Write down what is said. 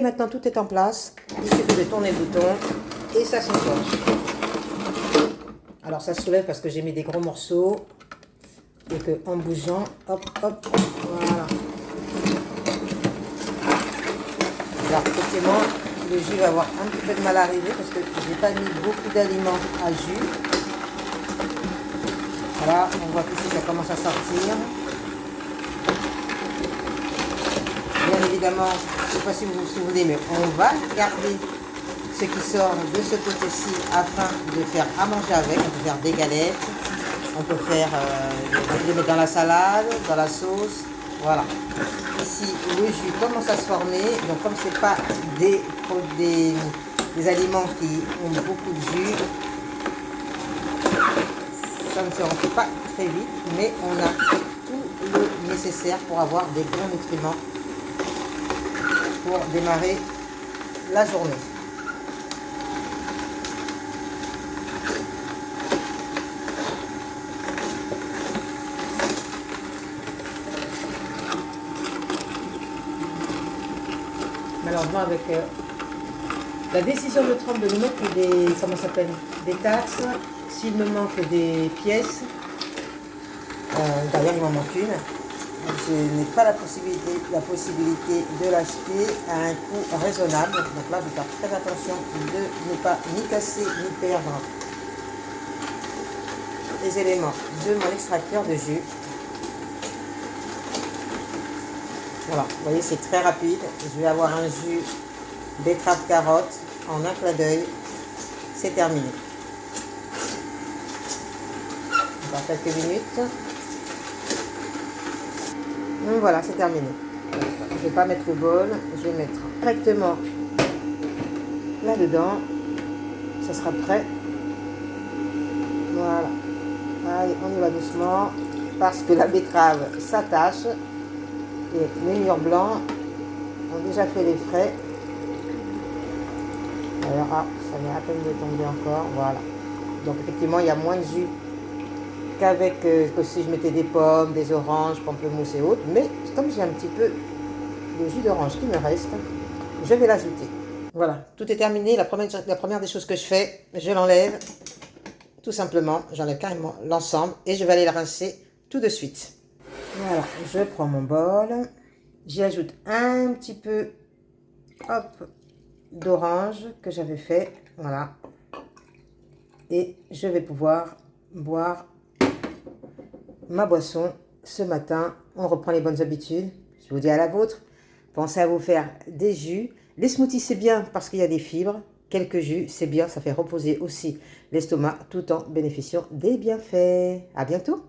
maintenant tout est en place. Il suffit de tourner le bouton et ça s'enclenche. Alors ça se soulève parce que j'ai mis des gros morceaux et que en bougeant, hop, hop, voilà. Alors effectivement, le jus va avoir un petit peu de mal à arriver parce que je n'ai pas mis beaucoup d'aliments à jus. Voilà, on voit qu'ici ça commence à sortir. Bien évidemment, je ne sais pas si vous vous souvenez, mais on va garder ce qui sort de ce côté-ci afin de faire à manger avec. On peut faire des galettes, on peut faire les mettre dans la salade, dans la sauce. Voilà. Ici, le jus commence à se former. Donc, comme ce n'est pas des aliments qui ont beaucoup de jus, ça ne se remplit pas très vite, mais on a tout le nécessaire pour avoir des bons nutriments pour démarrer la journée. Malheureusement, avec la décision de Trump de nous mettre des taxes, s'il me manque des pièces, d'ailleurs il m'en manque une, je n'ai pas la possibilité de l'acheter à un coût raisonnable. Donc là, je vais faire très attention de ne pas ni casser ni perdre les éléments de mon extracteur de jus. Voilà, vous voyez, c'est très rapide. Je vais avoir un jus betterave-carotte en un clin d'œil. C'est terminé. Encore quelques minutes. Donc voilà, c'est terminé. Je ne vais pas mettre le bol, je vais mettre directement là-dedans. Ça sera prêt. Voilà. Allez, on y va doucement parce que la betterave s'attache. Et les murs blancs ont déjà fait les frais. Alors, ça vient à peine de tomber encore. Voilà. Donc, effectivement, il y a moins de jus qu'avec que si je mettais des pommes, des oranges, pamplemousse et autres. Mais comme j'ai un petit peu de jus d'orange qui me reste, je vais l'ajouter. Voilà, tout est terminé. La première des choses que je fais, je l'enlève. Tout simplement, j'enlève carrément l'ensemble et je vais aller le rincer tout de suite. Voilà, je prends mon bol, j'y ajoute un petit peu d'orange que j'avais fait, voilà, et je vais pouvoir boire ma boisson ce matin. On reprend les bonnes habitudes, je vous dis à la vôtre, pensez à vous faire des jus. Les smoothies c'est bien parce qu'il y a des fibres, quelques jus c'est bien, ça fait reposer aussi l'estomac tout en bénéficiant des bienfaits. À bientôt.